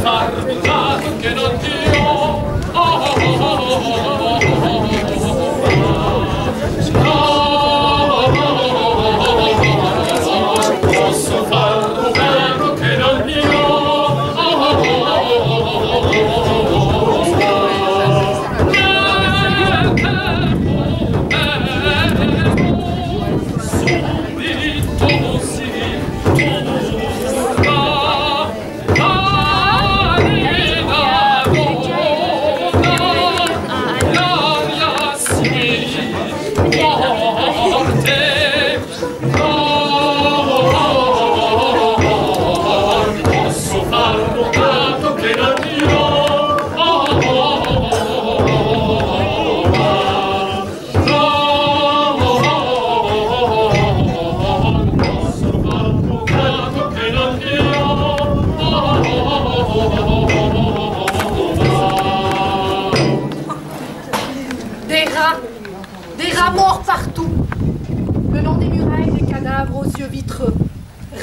farmacato che non ti ho. Posso far un verbo che non ti ho.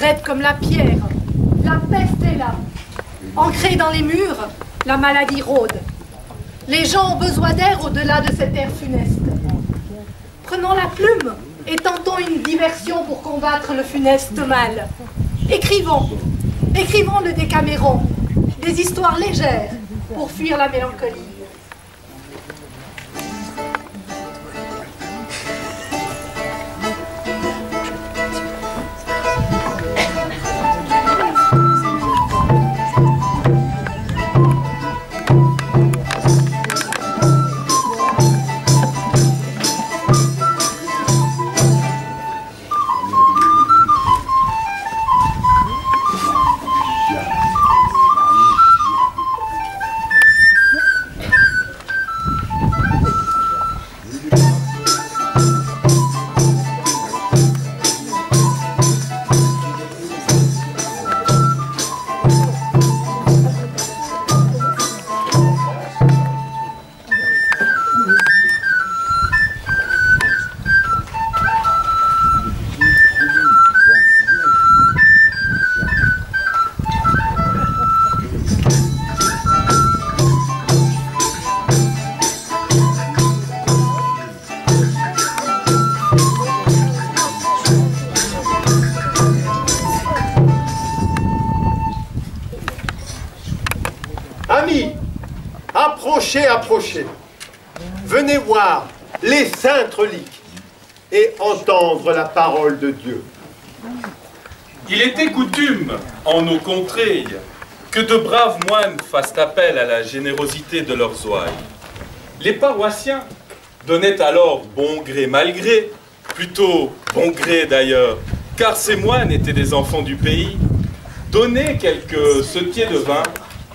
Raide comme la pierre, la peste est là. Ancrée dans les murs, la maladie rôde. Les gens ont besoin d'air au-delà de cet air funeste. Prenons la plume et tentons une diversion pour combattre le funeste mal. Écrivons le Décaméron, des histoires légères pour fuir la mélancolie. Approchez, venez voir les saintes reliques et entendre la parole de Dieu. Il était coutume, en nos contrées, que de braves moines fassent appel à la générosité de leurs ouailles. Les paroissiens donnaient alors bon gré mal gré, plutôt bon gré d'ailleurs, car ces moines étaient des enfants du pays, donnaient quelques setiers de vin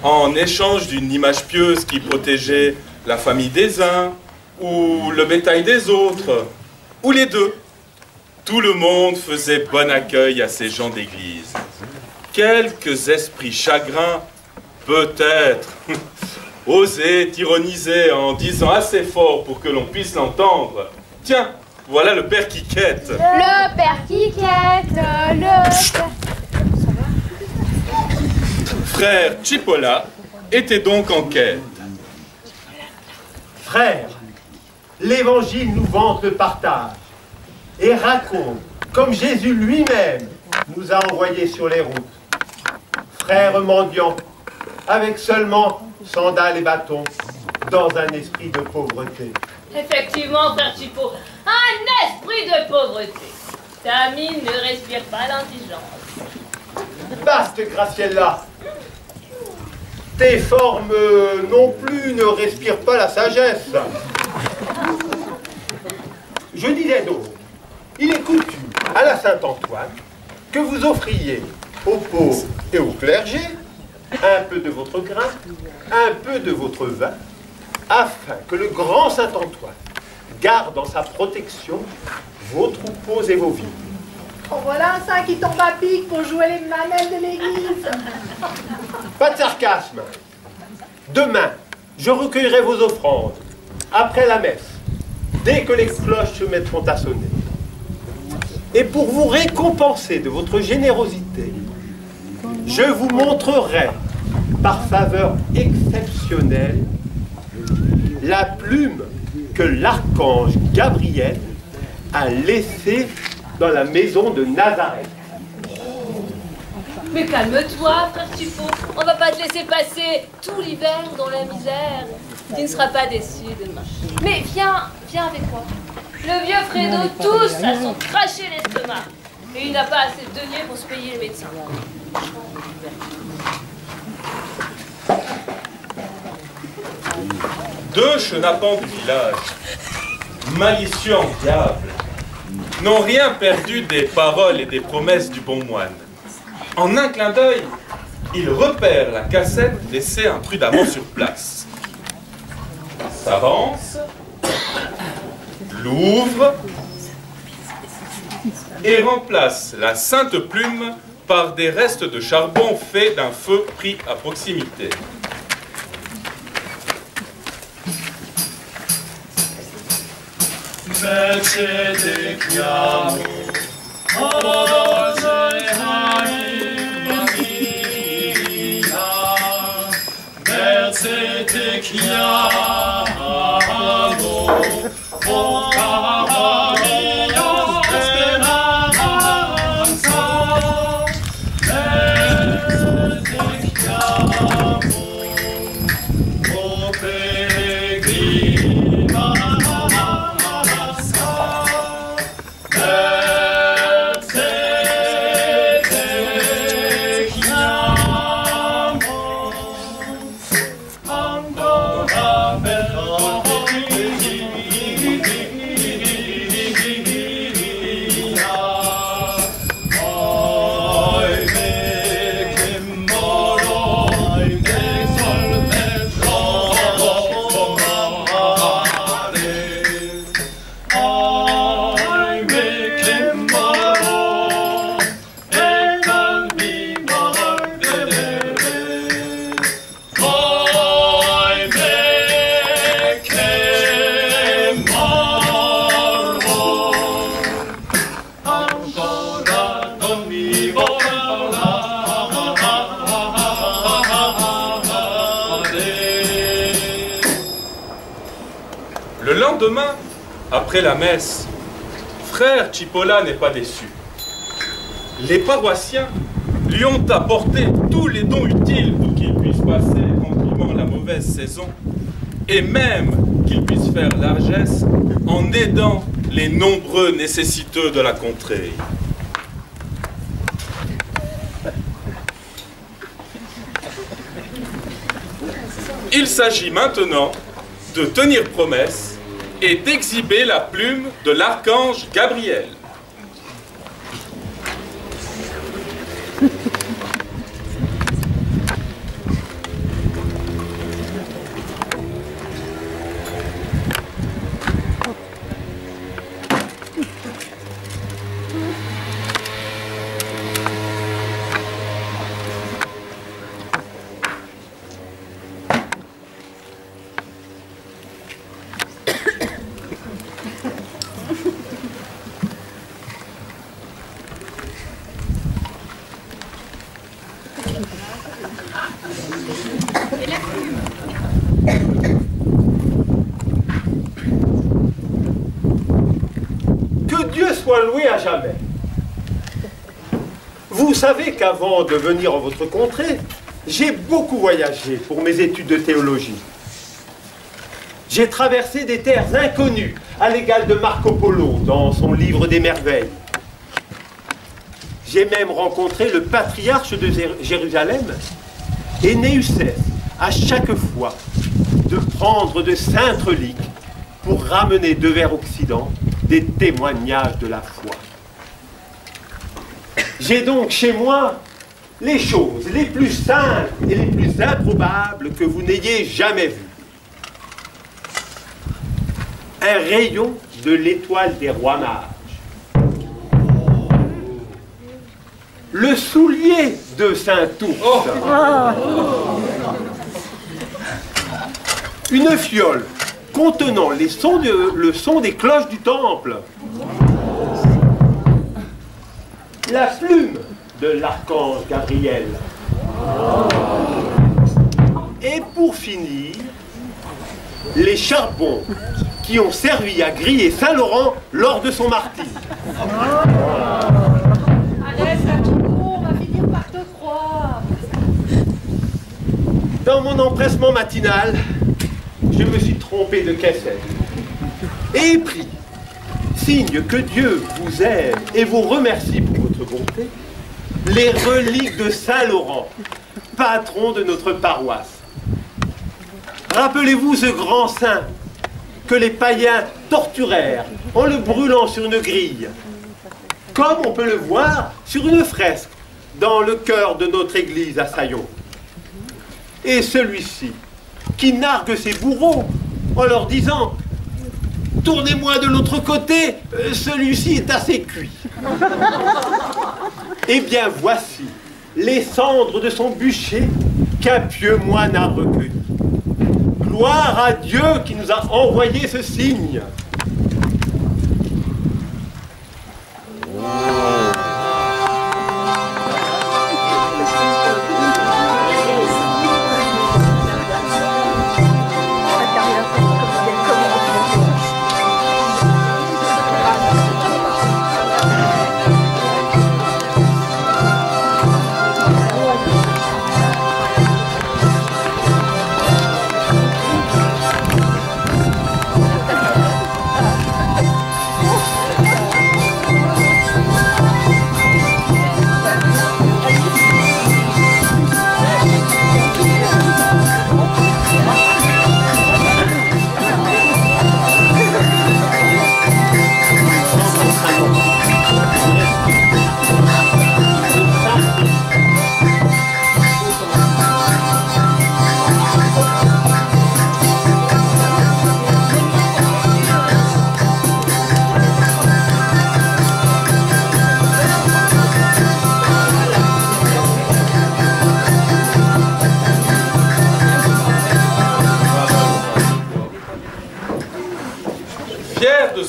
en échange d'une image pieuse qui protégeait la famille des uns, ou le bétail des autres, ou les deux. Tout le monde faisait bon accueil à ces gens d'église. Quelques esprits chagrins, peut-être, osaient ironiser en disant assez fort pour que l'on puisse l'entendre. Tiens, voilà le père Quiquette. Le père Quiquette, le père... Frère Chipola était donc en quête. Frères, l'Évangile nous vante le partage et raconte comme Jésus lui-même nous a envoyés sur les routes. Frères mendiants, avec seulement sandales et bâtons, dans un esprit de pauvreté. Effectivement, frère Chipo, un esprit de pauvreté. Ta mine ne respire pas l'indigence. Baste, Graciella, tes formes non plus ne respirent pas la sagesse. Je disais donc, il est coutume à la Saint-Antoine que vous offriez aux pauvres et au clergé un peu de votre grain, un peu de votre vin, afin que le grand Saint-Antoine garde en sa protection vos troupeaux et vos vignes. En voilà un saint qui tombe à pic pour jouer les manelles de l'église. Pas de sarcasme. Demain, je recueillerai vos offrandes, après la messe, dès que les cloches se mettront à sonner. Et pour vous récompenser de votre générosité, je vous montrerai par faveur exceptionnelle, la plume que l'archange Gabriel a laissée dans la maison de Nazareth. Mais calme-toi, frère Chippo. On va pas te laisser passer tout l'hiver dans la misère. Tu ne seras pas déçu demain. Mais viens avec moi. Le vieux Fredo, tous à son craché l'estomac. Et il n'a pas assez de deniers pour se payer le médecin. Deux chenapans du village, malicieux en diable, n'ont rien perdu des paroles et des promesses du bon moine. En un clin d'œil, ils repèrent la cassette laissée imprudemment sur place. S'avance, l'ouvre et remplace la sainte plume par des restes de charbon faits d'un feu pris à proximité. Le lendemain, après la messe, frère Cipolla n'est pas déçu. Les paroissiens lui ont apporté tous les dons utiles pour qu'il puisse passer tranquillement la mauvaise saison et même qu'il puisse faire largesse en aidant les nombreux nécessiteux de la contrée. Il s'agit maintenant de tenir promesse et d'exhiber la plume de l'archange Gabriel. Que Dieu soit loué à jamais. Vous savez qu'avant de venir en votre contrée, j'ai beaucoup voyagé pour mes études de théologie. J'ai traversé des terres inconnues, à l'égal de Marco Polo dans son livre des merveilles. J'ai même rencontré le patriarche de Jérusalem et n'ai eu cesse, à chaque fois, de prendre de saintes reliques pour ramener de vers Occident des témoignages de la foi. J'ai donc chez moi les choses les plus simples et les plus improbables que vous n'ayez jamais vues. Un rayon de l'étoile des rois mages. Le soulier de Saint-Ours. Une fiole contenant le son des cloches du temple. La plume de l'archange Gabriel. Et pour finir, les charbons qui ont servi à griller Saint-Laurent lors de son martyre. Arrête, on va finir par te croire. Dans mon empressement matinal, je me suis trompé de cassette et pris, signe que Dieu vous aime et vous remercie pour votre bonté, les reliques de Saint-Laurent, patron de notre paroisse. Rappelez-vous ce grand saint que les païens torturèrent en le brûlant sur une grille, comme on peut le voir sur une fresque dans le chœur de notre église à Saillon. Et celui-ci, qui nargue ses bourreaux en leur disant « Tournez-moi de l'autre côté, celui-ci est assez cuit. » Eh bien voici les cendres de son bûcher qu'un pieux moine a recueilli. Gloire à Dieu qui nous a envoyé ce signe.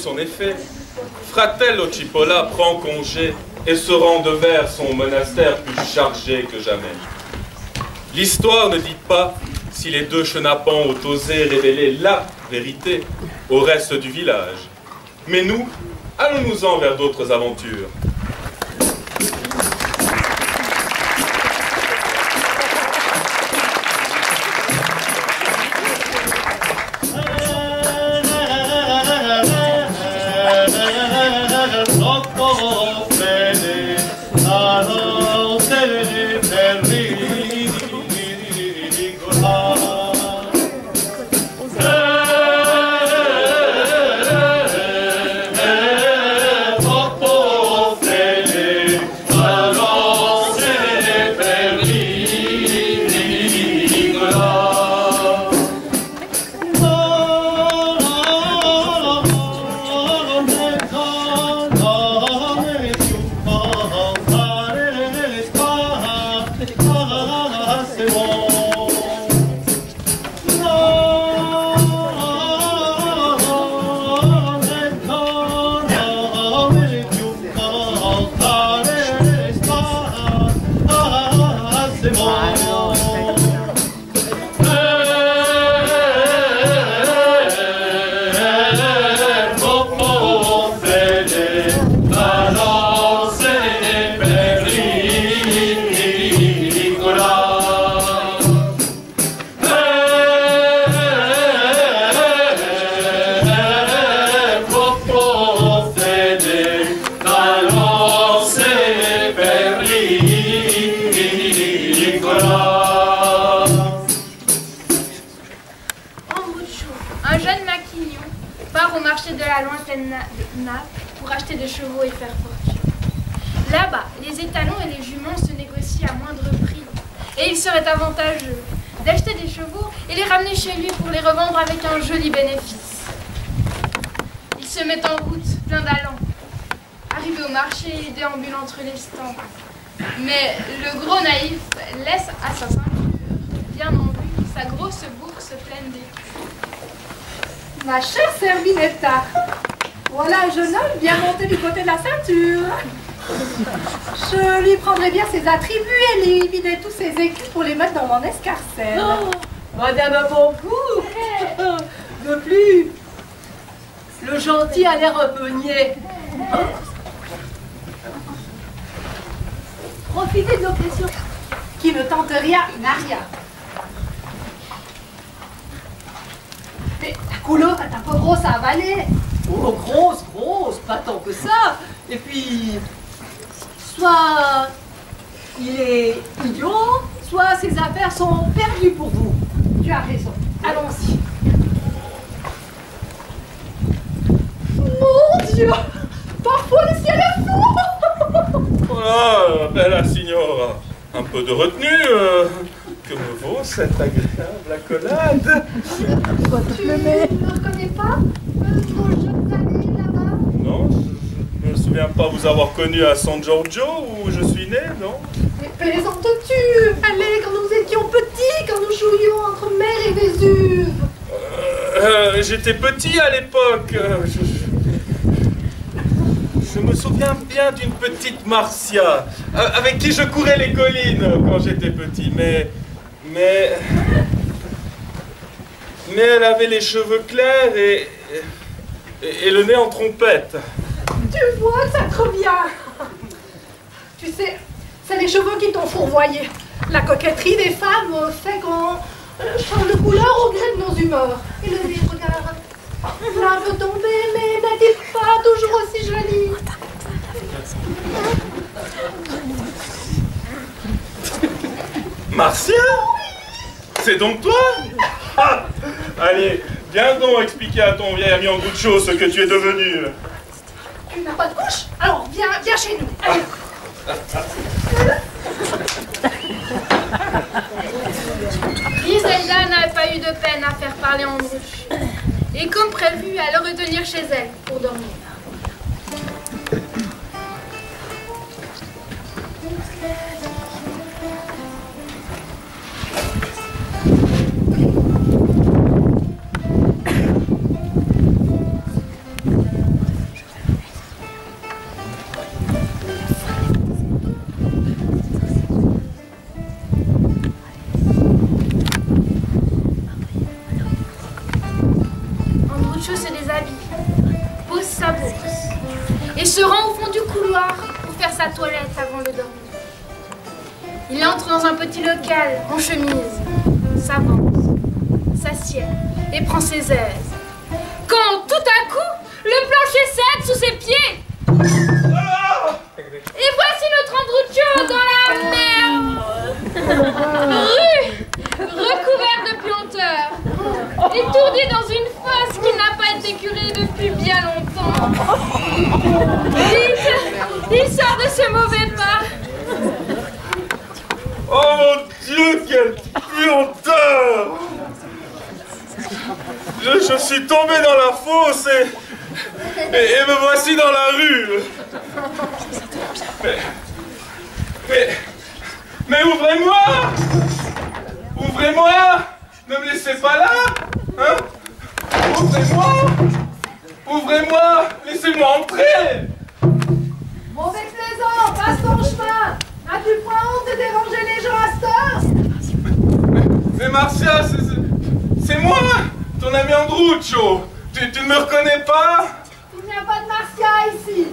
En effet, Fratello Cipolla prend congé et se rend vers son monastère plus chargé que jamais. L'histoire ne dit pas si les deux chenapans ont osé révéler la vérité au reste du village. Mais nous, allons-nous-en vers d'autres aventures. pour acheter des chevaux et faire fortune. Là-bas, les étalons et les juments se négocient à moindre prix. Et il serait avantageux d'acheter des chevaux et les ramener chez lui pour les revendre avec un joli bénéfice. Il se met en route, plein d'allant. Arrivé au marché, il déambule entre les stands. Mais le gros naïf laisse à sa ceinture, bien en vue, sa grosse bourse pleine d'écus. Ma chère Servinetta, voilà un jeune homme bien monté du côté de la ceinture. Je lui prendrai bien ses attributs et lui viderai tous ses écus pour les mettre dans mon escarcelle. Oh, Madame Bambou. De plus, le gentil a l'air un peu niais. Profitez de l'occasion. Qui ne tente rien n'a rien. Mais la couleuvre est un peu grosse à avaler. Oh, grosse, pas tant que ça. Et puis, soit il est idiot, soit ses affaires sont perdues pour vous. Tu as raison. Allons-y. Mon Dieu! Parfois le ciel est fou! Ah, bella signora, un peu de retenue, que me vaut cette agréable accolade? Tu ne me reconnais pas? Mon jeune ami là-bas? Non, je ne me souviens pas vous avoir connu à San Giorgio, où je suis né, non? Mais plaisantes-tu? Allez, quand nous étions petits, quand nous jouions entre mer et Vésuve. J'étais petit à l'époque. Je me souviens bien d'une petite Marcia, avec qui je courais les collines quand j'étais petit, mais elle avait les cheveux clairs et le nez en trompette. Tu vois que ça te revient. Tu sais, c'est les cheveux qui t'ont fourvoyé. La coquetterie des femmes fait qu'on change de couleur au gré de nos humeurs. Et le nez, regarde, là peut tomber, mais n'est-il pas toujours aussi joli? Marcia? C'est donc toi? Ah, allez, viens donc expliquer à ton vieil ami en goût de chaud ce que tu es devenu. Tu n'as pas de couche? Alors viens chez nous. Allez. Griselda n'avait pas eu de peine à faire parler Androuche. Et comme prévu, elle le retenir chez elle pour dormir. Androucho se déshabille, pose sa bourse et se rend au fond du couloir pour faire sa toilette avant de dormir. Il entre dans un petit local en chemise, s'avance, s'assied et prend ses aises. Quand tout à coup, le plancher cède sous ses pieds. Et voici notre Androucho dans la merde, recouvert de puanteurs, étourdi dans une fosse qui n'a pas été curée depuis bien longtemps. Vite, il sort de ce mauvais pas. Oh mon Dieu, quelle puanteur! Je suis tombé dans la fosse et me voici dans la rue. Mais ouvrez-moi! Ouvrez-moi! Ne me laissez pas là! Hein? Ouvrez-moi! Ouvrez-moi! Laissez-moi entrer! Mauvais plaisant, passe ton chemin. N'as-tu point honte de déranger les gens à cette heure? Mais Marcia, c'est moi! Ton ami Androucho! Tu ne me reconnais pas? Il n'y a pas de Marcia ici.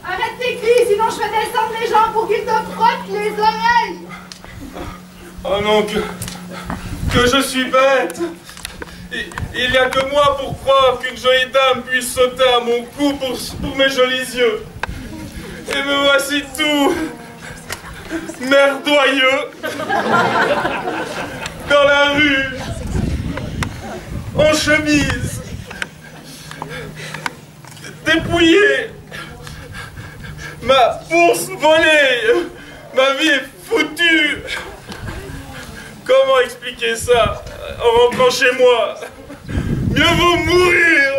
Arrête tes cris, sinon je fais descendre les gens pour qu'ils te frottent les oreilles. Oh non, que je suis bête! Il n'y a que moi pour croire qu'une jolie dame puisse sauter à mon cou pour mes jolis yeux. Et me voici tout merdoyeux dans la rue, en chemise, dépouillé, ma bourse volée, ma vie est foutue. Comment expliquer ça en rentrant chez moi? Mieux vaut mourir.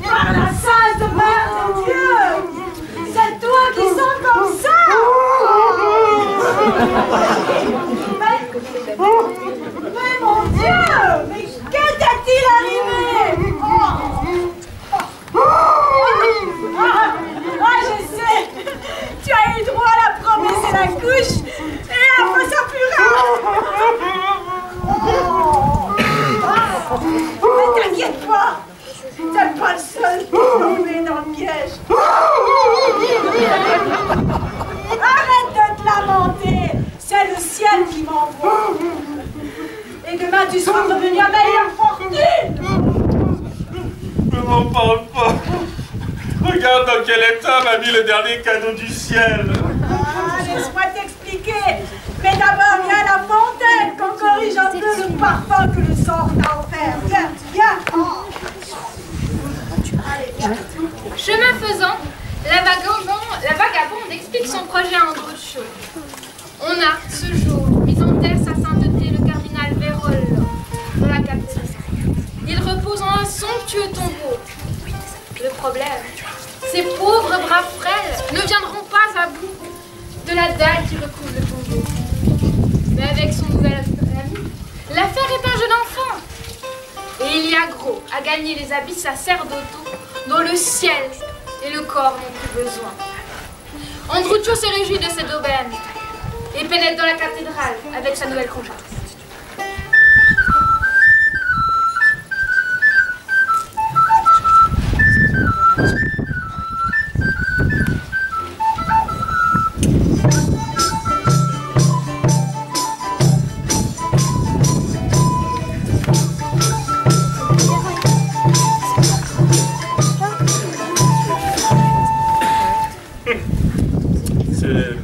Par la sainte mère de Dieu, c'est toi qui sens comme ça. Mais mon Dieu, mais que t'est-il arrivé? m'envoies. Et demain, tu seras revenu à meilleure fortune. Ne m'en parle pas. Regarde dans quel état m'a mis le dernier cadeau du ciel. Ah, laisse-moi t'expliquer. Mais d'abord, viens à la fontaine, qu'on corrige un peu le parfum que le sort t'a offert. Viens, viens. Allez, viens. Chemin faisant, la vagabonde explique son projet à Andruccio. On a, ce jour, mis en terre sa sainteté le cardinal Vérole dans la cathédrale. Il repose en un somptueux tombeau. Le problème, ces pauvres braves frêles ne viendront pas à bout de la dalle qui recouvre le tombeau. Mais avec son nouvel ami, l'affaire est un jeune enfant. Et il y a gros à gagner les habits sacerdotaux dont le ciel et le corps n'ont plus besoin. Andruccio se réjouit de cette aubaine et pénètre dans la cathédrale avec sa nouvelle comparse.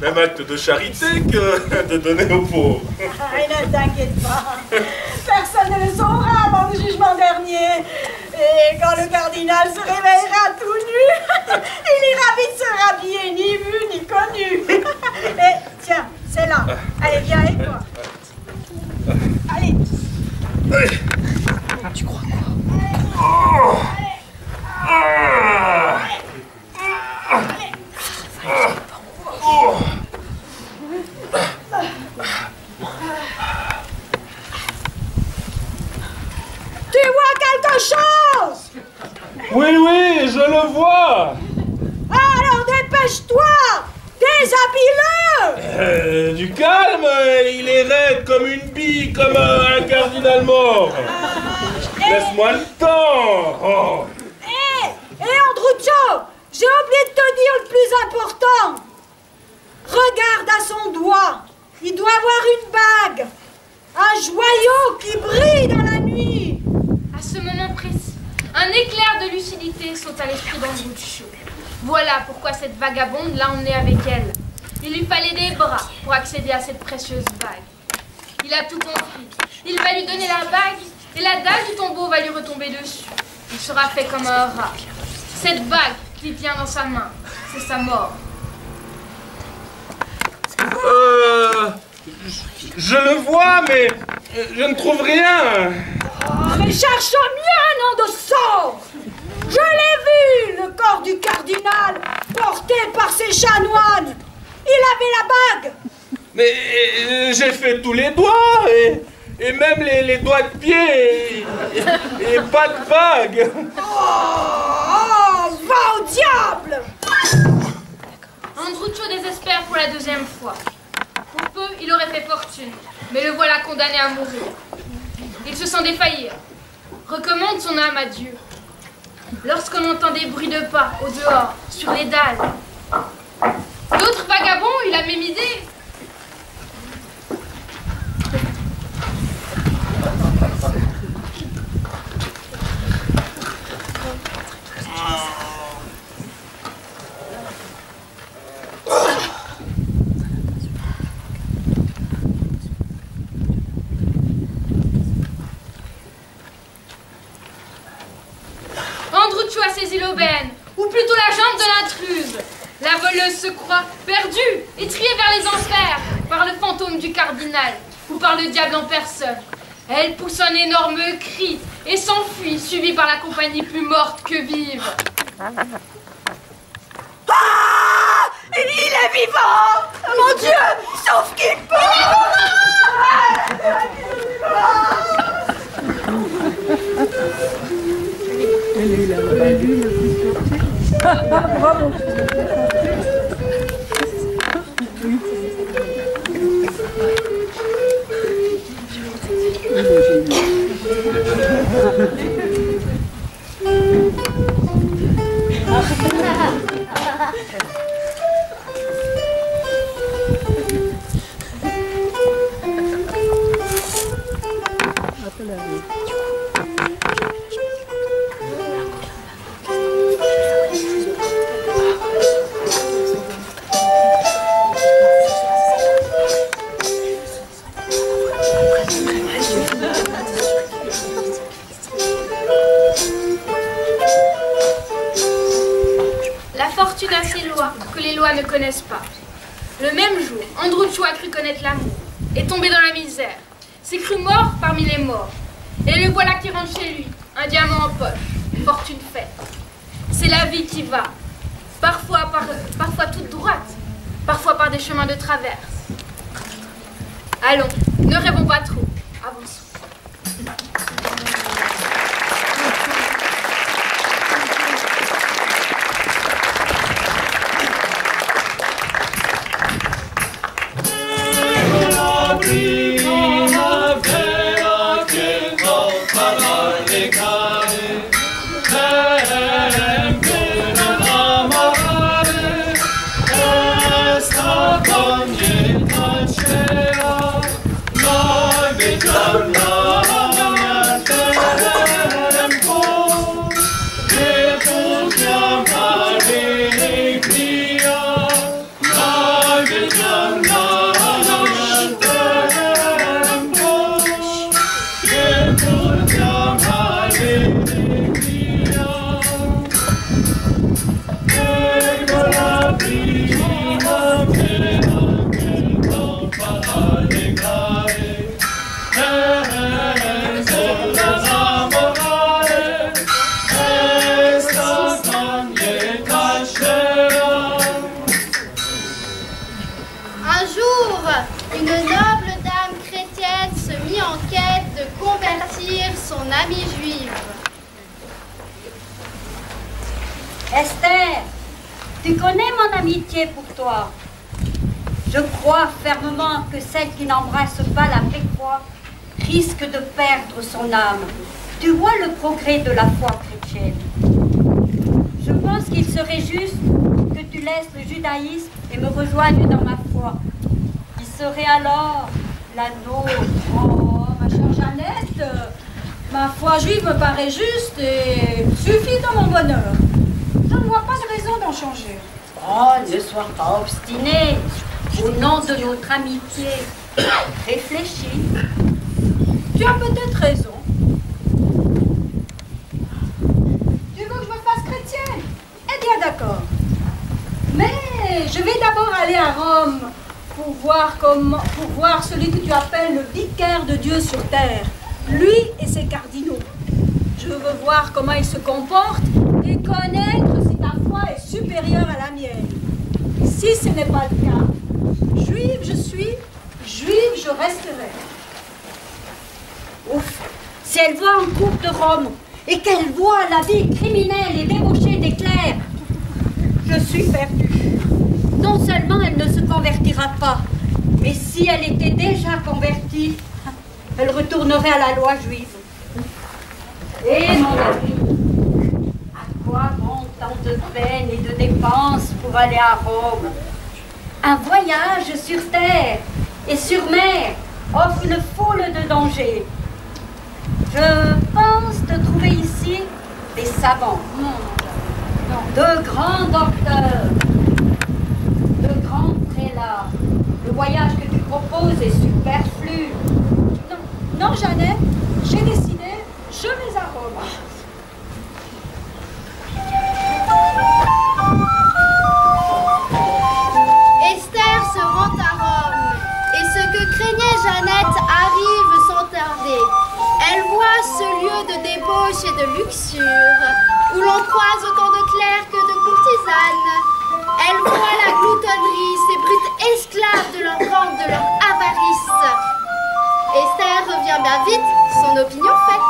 Même acte de charité que de donner aux pauvres. Ne t'inquiète pas. Personne ne le saura avant le jugement dernier. Et quand le cardinal se réveillera tout nu, il ira vite se rhabiller, ni vu ni connu. Et tiens, c'est là. Allez, viens avec moi. Allez. Tu crois quoi? Tu vois quelque chose? Oui, oui, je le vois. Alors dépêche-toi! Déshabille-le! Du calme, il est raide comme une bille, comme un cardinal mort. Laisse-moi le temps. Oh. Andruccio, j'ai oublié de te dire le plus important. Regarde à son doigt. Il doit avoir une bague. Un joyau qui brille dans la nuit. À ce moment précis, un éclair de lucidité saute à l'esprit d'Andruccio. Voilà pourquoi cette vagabonde l'a emmené avec elle. Il lui fallait des bras pour accéder à cette précieuse bague. Il a tout compris. Il va lui donner la bague et la dalle du tombeau va lui retomber dessus. Il sera fait comme un rat. Cette bague qu'il tient dans sa main, c'est sa mort. Je le vois, mais je ne trouve rien. Oh, mais cherche mieux, nom de sang! Je l'ai vu, le corps du cardinal, porté par ses chanoines. Il avait la bague. Mais j'ai fait tous les doigts, et même les doigts de pied, et pas de bague. Oh, va au diable! Andruccio désespère pour la deuxième fois. Pour peu, il aurait fait fortune, mais le voilà condamné à mourir. Il se sent défaillir, recommande son âme à Dieu. Lorsqu'on entend des bruits de pas au dehors, sur les dalles, l'autre vagabond eut la même idée. Andruccio a saisi l'aubaine, ou plutôt la jambe de l'intruse. La voleuse se croit perdue et triée vers les enfers par le fantôme du cardinal ou par le diable en personne. Elle pousse un énorme cri et s'enfuit, suivie par la compagnie plus morte que vive. Ah! Il est vivant! Mon Dieu! Sauf qu'il peut! Bravo. lois ne connaissent pas. Le même jour, Androucho a cru connaître l'amour, est tombé dans la misère, s'est cru mort parmi les morts. Et le voilà qui rentre chez lui, un diamant en poche, fortune faite. C'est la vie qui va, parfois toute droite, parfois par des chemins de traverse. Allons, ne rêvons pas trop, avançons. Amie juive. Esther, tu connais mon amitié pour toi. Je crois fermement que celle qui n'embrasse pas la vraie foi risque de perdre son âme. Tu vois le progrès de la foi chrétienne. Je pense qu'il serait juste que tu laisses le judaïsme et me rejoignes dans ma foi. Qui serait alors la nôtre. Oh, ma chère Jeannette, ma foi juive me paraît juste et suffit dans mon bonheur. Je ne vois pas de raison d'en changer. Oh, ne sois pas obstiné. Au nom de notre amitié, réfléchis. Tu as peut-être raison. Tu veux que je me fasse chrétienne? Eh bien, d'accord. Mais je vais d'abord aller à Rome pour voir celui que tu appelles le vicaire de Dieu sur terre. Lui et ses cardinaux. Je veux voir comment il se comporte et connaître si ta foi est supérieure à la mienne. Si ce n'est pas le cas, juive je suis, juive je resterai. Ouf, si elle voit un couple de Rome et qu'elle voit la vie criminelle et débauchée des clercs, je suis perdue. Non seulement elle ne se convertira pas, mais si elle était déjà convertie, elle retournerait à la loi juive. Et mon ami, à quoi vont tant de peine et de dépenses pour aller à Rome? Un voyage sur terre et sur mer offre une foule de dangers. Je pense te trouver ici des savants, de grands docteurs, de grands prélats. Le voyage que tu proposes est superflu. Non, Jeannette, j'ai décidé, je vais à Rome. Esther se rend à Rome, et ce que craignait Jeannette arrive sans tarder. Elle voit ce lieu de débauche et de luxure, où l'on croise autant de clercs que de courtisanes. Elle voit la gloutonnerie, ces brutes esclaves de leur vente, de leur avarice. Esther revient bien vite, son opinion faite.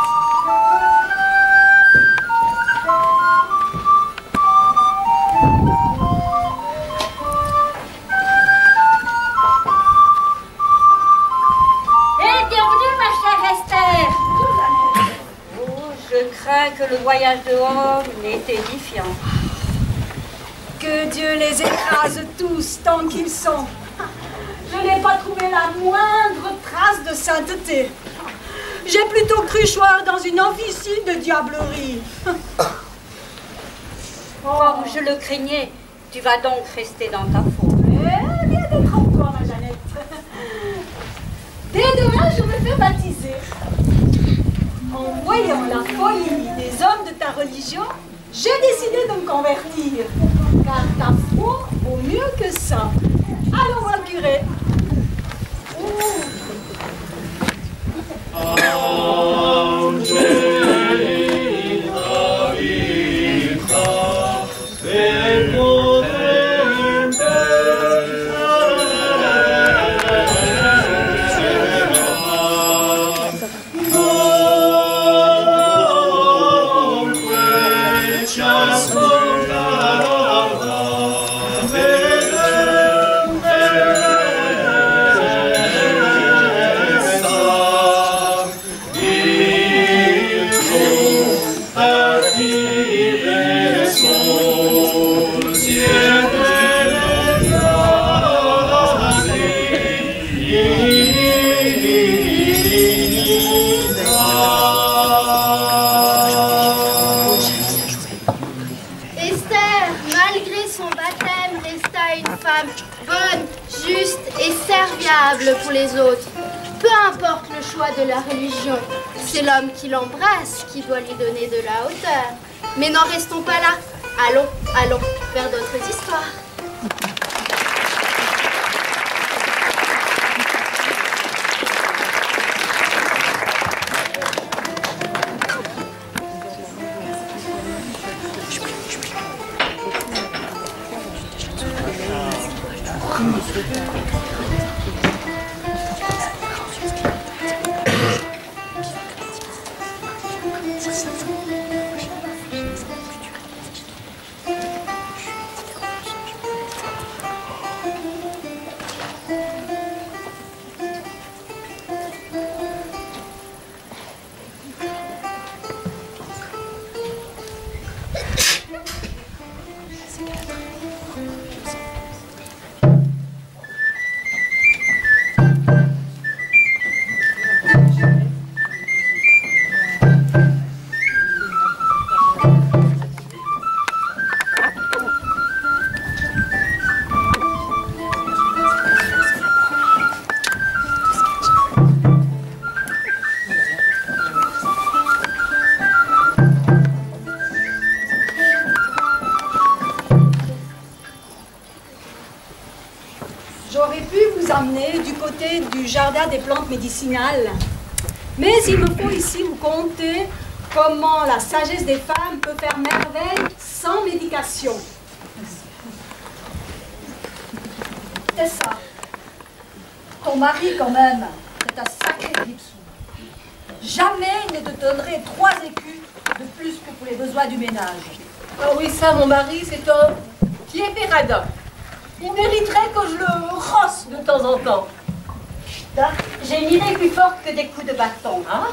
Que le voyage de Rome est édifiant. Que Dieu les écrase tous tant qu'ils sont. Je n'ai pas trouvé la moindre trace de sainteté. J'ai plutôt cru choir dans une officine de diablerie. Comme je le craignais, tu vas donc rester dans ta foi. Eh bien, détrompe-toi, ma Jeannette. Dès demain, je me fais baptiser. En voyant la folie des hommes de ta religion, j'ai décidé de me convertir, car ta foi vaut mieux que ça. Allons voir le curé. Pour les autres. Peu importe le choix de la religion, c'est l'homme qui l'embrasse qui doit lui donner de la hauteur. Mais n'en restons pas là. Allons, allons vers d'autres histoires. Du côté du jardin des plantes médicinales. Mais il me faut ici vous conter comment la sagesse des femmes peut faire merveille sans médication. C'est ça. Ton mari, quand même, c'est un sacré Gripsou. Jamais il ne te donnerait 3 écus de plus que pour les besoins du ménage. Ah oui, ça, mon mari, c'est un qui est péradin. Il mériterait que je le rosse de temps en temps. J'ai une idée plus forte que des coups de bâton. Ah.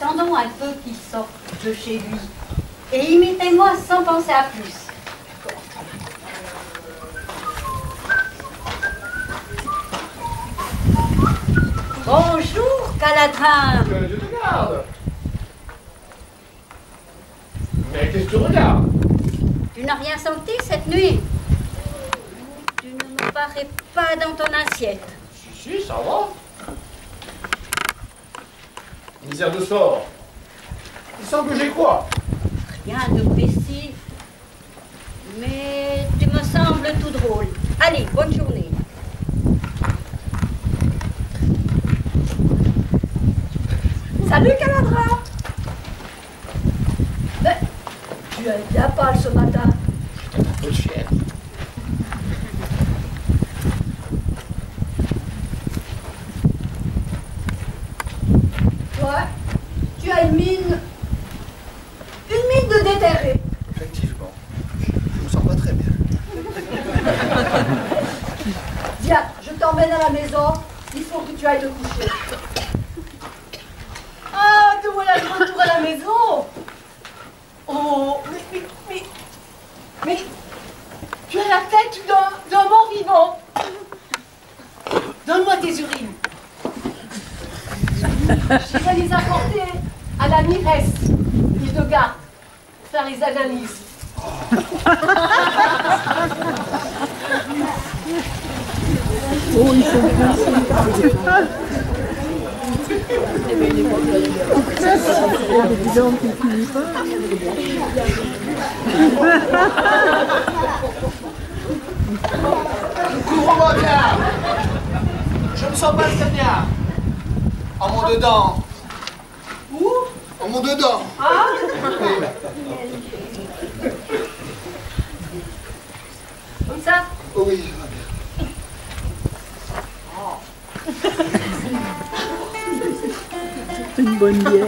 Attendons un peu qu'il sorte de chez lui. Et imitez-moi sans penser à plus. Bonjour, Caladrin. Que Dieu te garde. Mais qu'est-ce que tu regardes? Tu n'as rien senti cette nuit? Tu ne me parais pas dans ton assiette. Si, ça va. Misère de sort. Il semble que j'ai quoi? Rien de précis. Mais tu me sembles tout drôle. Allez, bonne journée. Salut, Caladrin. Mais tu es bien pâle ce matin. J'étais un peu fier. Ouais, tu as une mine de déterré. Effectivement. Je me sens pas très bien. Viens, je t'emmène à la maison. Il faut que tu ailles te coucher. Ah, te voilà de retour à la maison. Oh, mais tu as la tête d'un mort vivant. Donne-moi tes urines. J'irai les apporter à la Miresse, il de garde, faire les analyses. Oh, ils sont bien. Couvre-moi bien. Je me sens pas très bien. En mon dedans. Où? En mon dedans. Ah? Oui. Comme ça? Oh oui, ça va bien. Une bonne bière.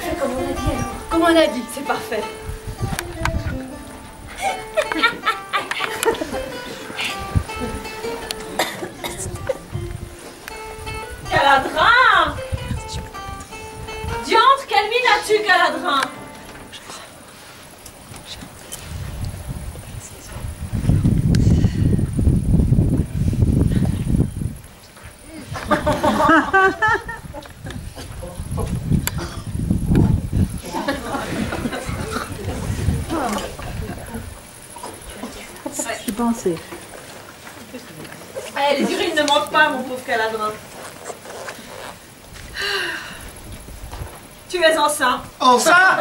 Fais comme on a dit alors. Comme on a dit, c'est parfait. Caladrin! Diantre, quelle mine as-tu, Caladrin? J'y pensais. Eh, les urines ne manquent pas, mon pauvre Caladrin. Tu es enceint. Enceinte?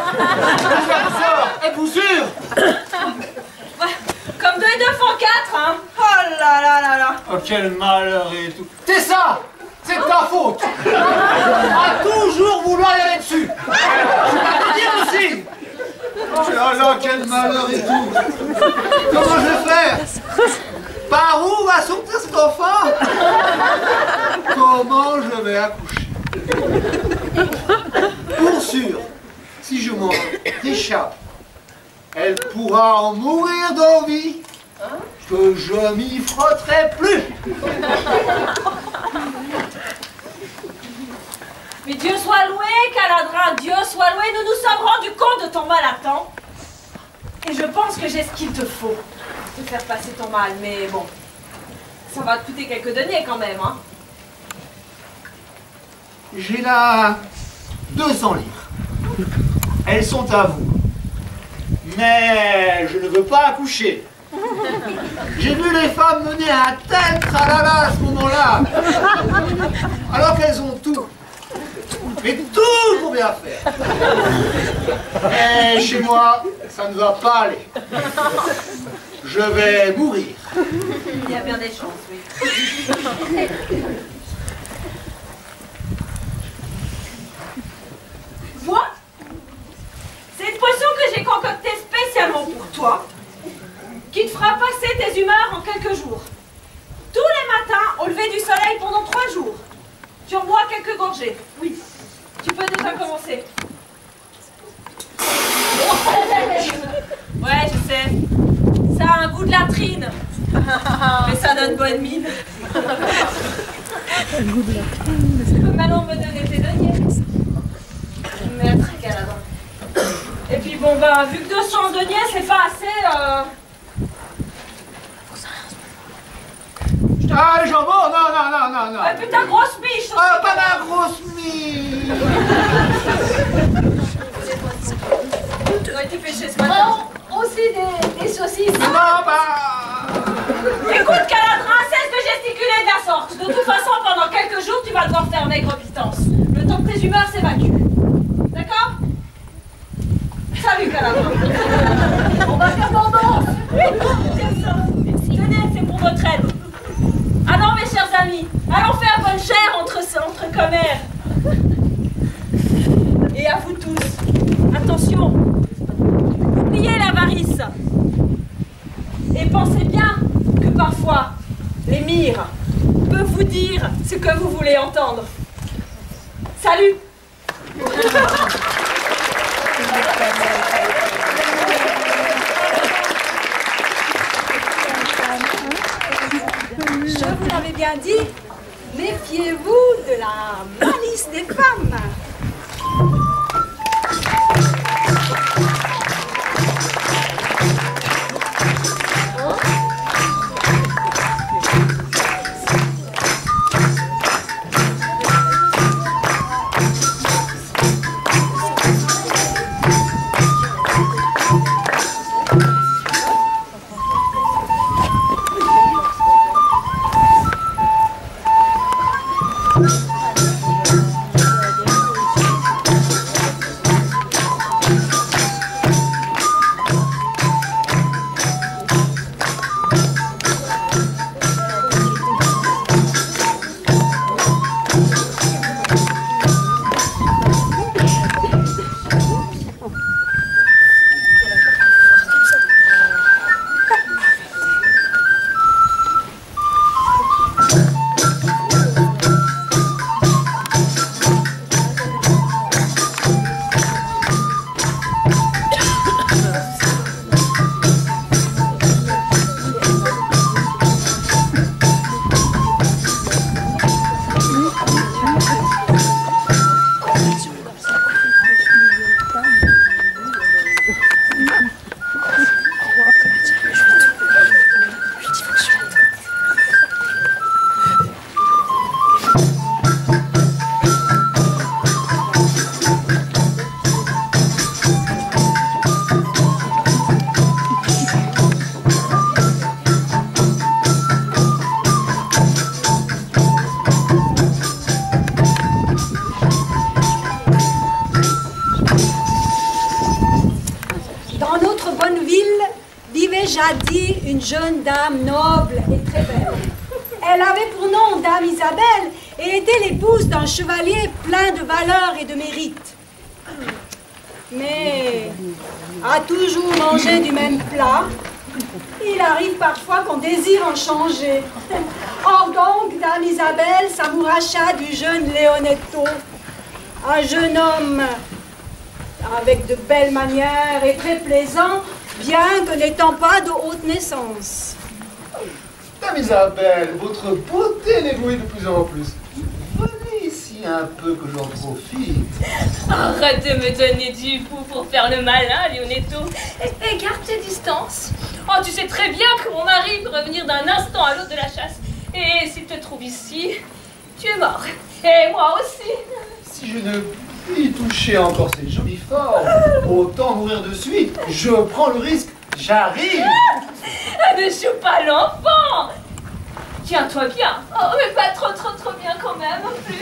Êtes-vous sûr? Comme 2 et 2 font 4, hein. Oh là là là là. Oh, quel malheur et tout. C'est ça! C'est de ta faute! À toujours vouloir y aller dessus! Je vais te dire aussi! Oh là là, quel malheur et tout! Comment je vais faire? Par où va sortir cet enfant? Comment je vais accoucher? Pour sûr, si je m'en échappe, elle pourra en mourir d'envie, que je m'y frotterai plus. Mais Dieu soit loué, Caladrin, Dieu soit loué, nous nous sommes rendus compte de ton mal à temps. Et je pense que j'ai ce qu'il te faut, te faire passer ton mal, mais bon, ça va te coûter quelques deniers quand même, hein. J'ai là 200 livres. Elles sont à vous. Mais je ne veux pas accoucher. J'ai vu les femmes mener un tel tralala à ce moment-là. Alors qu'elles ont tout. Mais tout pour bien faire. Et chez moi, ça ne va pas aller. Je vais mourir. Il y a bien des chances, oui. Vois, c'est une potion que j'ai concoctée spécialement pour toi, qui te fera passer tes humeurs en quelques jours. Tous les matins, au lever du soleil pendant 3 jours. Tu en bois quelques gorgées. Oui, tu peux déjà commencer. Ouais, je sais. Ça a un goût de latrine. Mais ça donne bonne mine. Un goût de latrine. Tu peux maintenant me donner tes deniers. Maître Caladrin. Et puis bon, bah, vu que 200 deniers, c'est pas assez, Ah, les jambons, non. Ouais, putain, grosse miche. Ah, pas la grosse mie. Tu aurais été pêché ce matin. Aussi des saucisses. Non, bah... Écoute, Caladrin, cesse de gesticuler de la sorte. De toute façon, pendant quelques jours, tu vas devoir faire maigre pitance. Le temps que tes humeurs s'évacuent. D'accord? Salut, Caladrin. On va faire tendance. Tenez, c'est pour votre aide. Alors, mes chers amis, allons faire bonne chère entre commères. Et à vous tous, attention, oubliez l'avarice. Et pensez bien que parfois, l'émir peut vous dire ce que vous voulez entendre. Salut! Je vous l'avais bien dit, méfiez-vous de la malice des femmes. une jeune dame noble et très belle. Elle avait pour nom Dame Isabelle et était l'épouse d'un chevalier plein de valeur et de mérite. Mais à toujours manger du même plat, il arrive parfois qu'on désire en changer. Or donc, Dame Isabelle s'amouracha du jeune Leonetto, un jeune homme avec de belles manières et très plaisant, bien que n'étant pas de haute naissance. Dame Isabelle, votre beauté m'éblouit de plus en plus. Venez ici un peu que j'en profite. Arrête de me donner du pouls pour faire le malin, Leonetto. Et garde tes distances. Oh, tu sais très bien que mon mari peut revenir d'un instant à l'autre de la chasse. Et s'il te trouve ici, tu es mort. Et moi aussi. Si je ne puis toucher encore cette jolie forme, autant mourir de suite. Je prends le risque. J'arrive. Ne joue pas l'enfant. Tiens-toi bien. Oh, mais pas trop bien quand même non plus.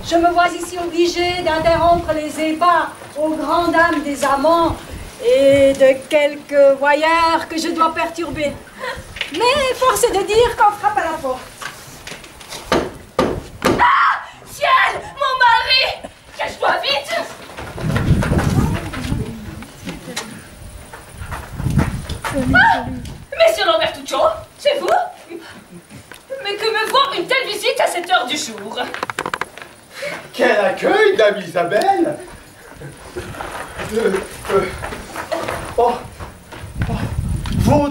Je me vois ici obligée d'interrompre les ébats aux grandes dames des amants et de quelques voyeurs que je dois perturber. Mais force est de dire qu'on frappe à la porte. Ah! Ciel! Mon mari! Cache-toi vite! Ah! Monsieur Lambertuccio, c'est vous? Mais que me vaut une telle visite à cette heure du jour? Quel accueil, Dame Isabelle! Vos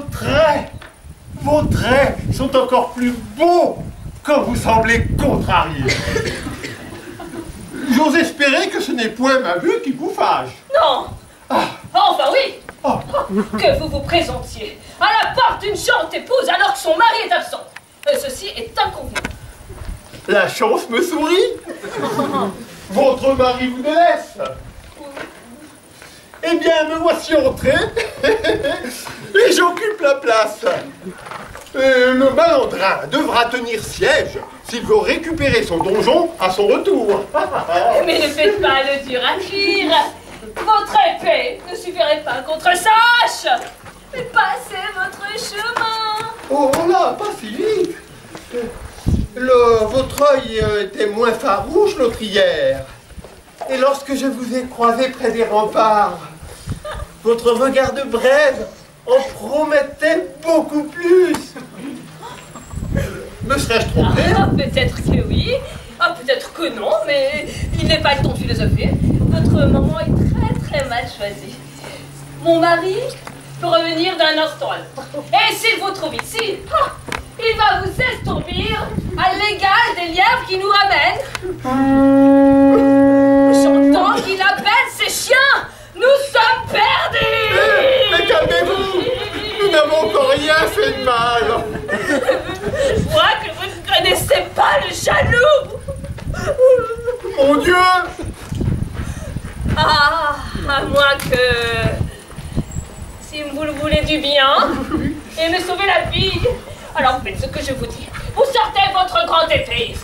traits sont encore plus beaux quand vous semblez contrarié. J'ose espérer que ce n'est point ma vue qui vous fâche. Non! Enfin oui! Que vous vous présentiez à la porte d'une chante épouse alors que son mari est absent. Ceci est inconvenant. La chance me sourit. Votre mari vous délaisse. Eh bien, me voici entré et j'occupe la place. Le malandrin devra tenir siège s'il veut récupérer son donjon à son retour. Mais ne faites pas le dur à cuire. Votre épée ne suffirait pas contre sa hache. Passez votre chemin. Oh là, pas si vite. Votre œil était moins farouche l'autre hier. Et lorsque je vous ai croisé près des remparts, votre regard de braise en promettait beaucoup plus. Me serais-je trompé? Peut-être que oui, peut-être que non, mais il n'est pas le temps de philosopher. Votre moment est très mal choisi. Mon mari peut revenir d'un instant à l'autre. Et s'il vous trouve ici, il va vous estourbir à l'égal des lièvres qui nous ramènent. J'entends qu'il appelle ses chiens. Nous sommes perdus. Mais calmez-vous. Nous n'avons encore rien fait de mal. Je vois que vous ne connaissez pas le jaloux. Mon Dieu. À moins que... Si vous le voulez du bien et me sauver la vie, alors faites ce que je vous dis. Vous sortez votre grande épée.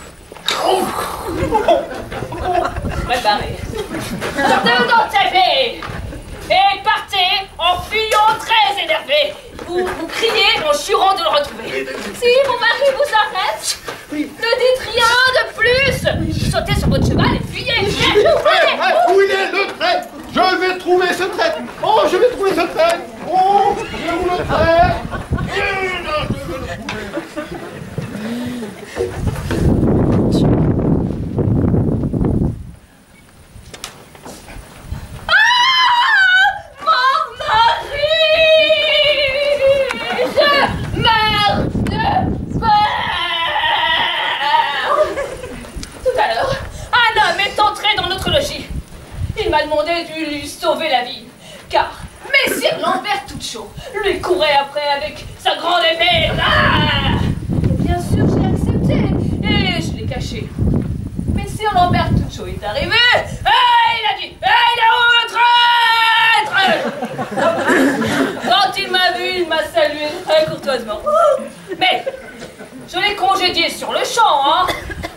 Préparez. Sortez votre grande épée. et partez en fuyant très énervé. Vous criez en jurant de le retrouver. Si mon mari vous arrête, ne dites rien de plus. Sautez sur votre cheval et fuyez. Où il est, le traître? Je vais trouver ce traître. Oh, je vais trouver ce traître. Oh, je vous le traître. Il m'a demandé de lui sauver la vie, car Messire Lambert Tuccio lui courait après avec sa grande épée. Ah, bien sûr, j'ai accepté et je l'ai caché. Messire Lambert Tuccio est arrivé et il a dit « Il est où, traître ?» Quand il m'a vu, il m'a salué très courtoisement. Mais je l'ai congédié sur le champ, hein,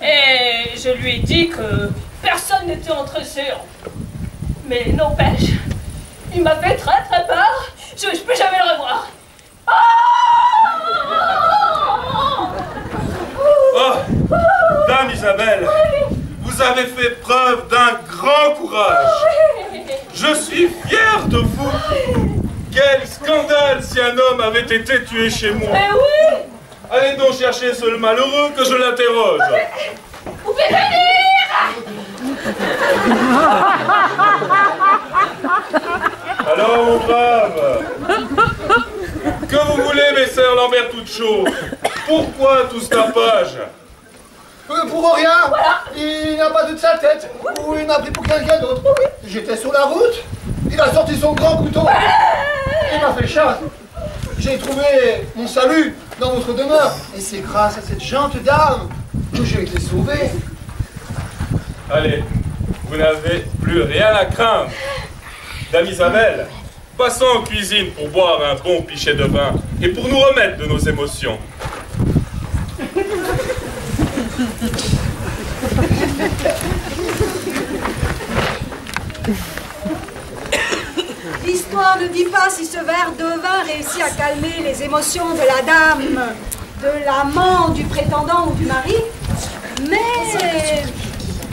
et je lui ai dit que personne n'était entré sûr. Mais n'empêche, il m'a fait très très peur. Je ne peux jamais le revoir. Oh, Dame Isabelle, vous avez fait preuve d'un grand courage. Je suis fier de vous. Quel scandale si un homme avait été tué chez moi. Oui. Allez donc chercher ce malheureux que je l'interroge. Vous pouvez venir. Alors, mon brave, que vous voulez, mes sœurs Lambert Tuccio? Pourquoi tout ce tapage? Pour rien, il n'a pas de sa tête, ou il m'a pris pour quelqu'un d'autre. J'étais sur la route, il a sorti son grand couteau, il m'a fait chasse. J'ai trouvé mon salut dans votre demeure, et c'est grâce à cette gentille dame que j'ai été sauvé. Allez, vous n'avez plus rien à craindre. Dame Isabelle, passons en cuisine pour boire un bon pichet de vin et pour nous remettre de nos émotions. L'histoire ne dit pas si ce verre de vin réussit à calmer les émotions de la dame, de l'amant, du prétendant ou du mari, mais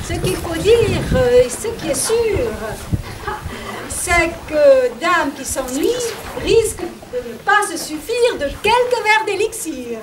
ce qu'il faut dire, et ce qui est sûr, c'est que dame qui s'ennuie risque de ne pas se suffire de quelques verres d'élixir.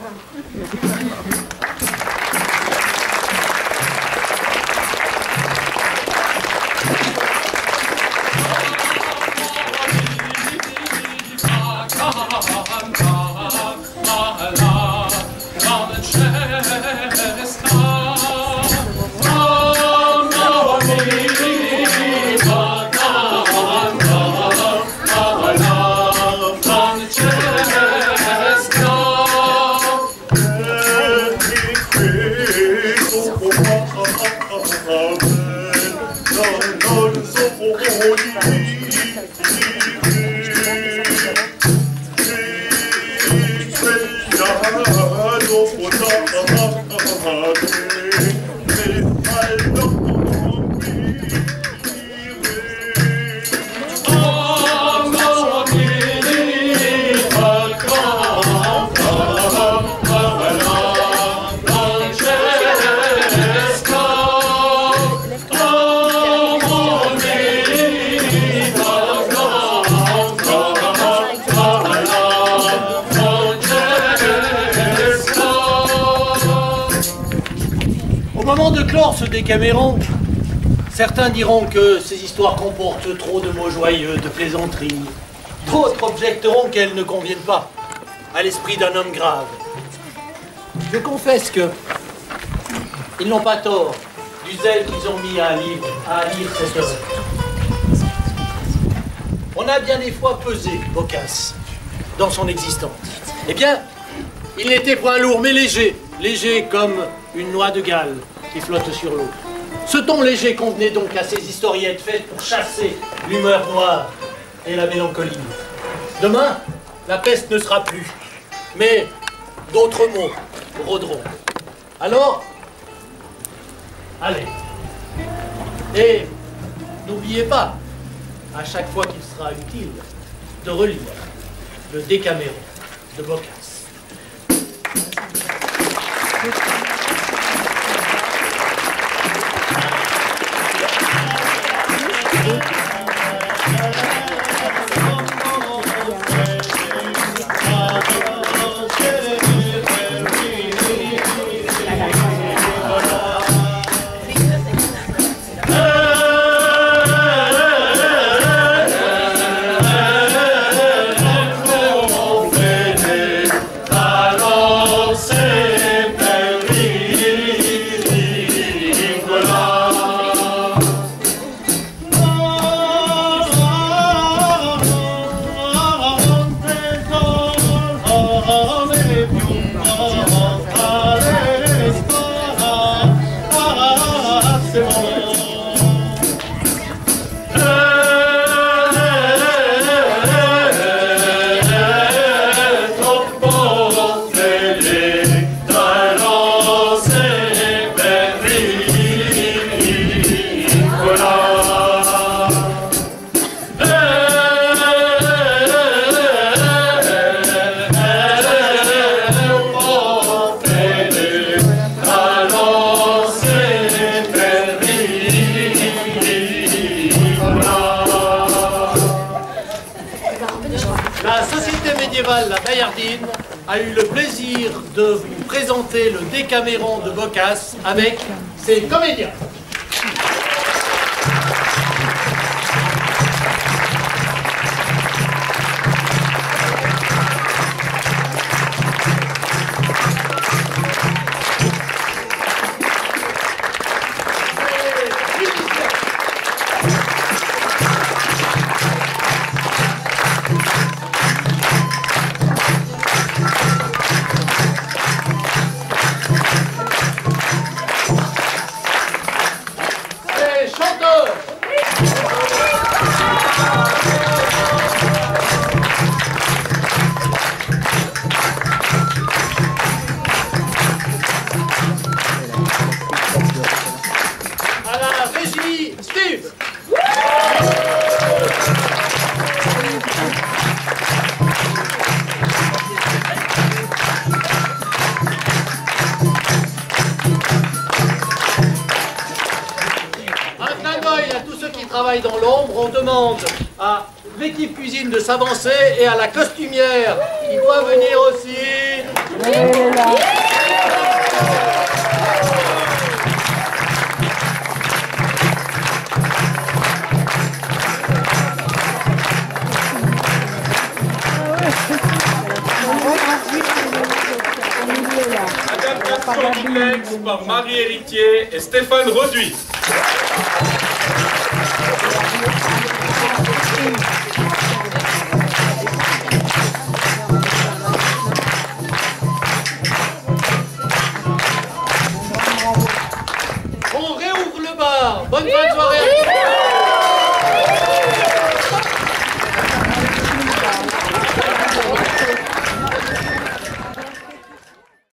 Ce Décaméron, certains diront que ces histoires comportent trop de mots joyeux, de plaisanteries. D'autres objecteront qu'elles ne conviennent pas à l'esprit d'un homme grave. Je confesse que ils n'ont pas tort du zèle qu'ils ont mis à lire cette œuvre. On a bien des fois pesé Boccace dans son existence. Eh bien, il n'était point lourd, mais léger, léger comme une noix de Galles qui flotte sur l'eau. Ce ton léger convenait donc à ces historiettes faites pour chasser l'humeur noire et la mélancolie. Demain, la peste ne sera plus, mais d'autres mots rôderont. Alors, allez. Et n'oubliez pas, à chaque fois qu'il sera utile, de relire le Décaméron de Boccace. La Gaillardine a eu le plaisir de vous présenter le Décaméron de Boccace avec ses comédiens. Dans l'ombre, on demande à l'équipe cuisine de s'avancer et à la costumière qui doit venir aussi. Adaptation du texte par Marie Héritier et Stéphane Roduit. On réouvre le bar. Bonne fin de soirée.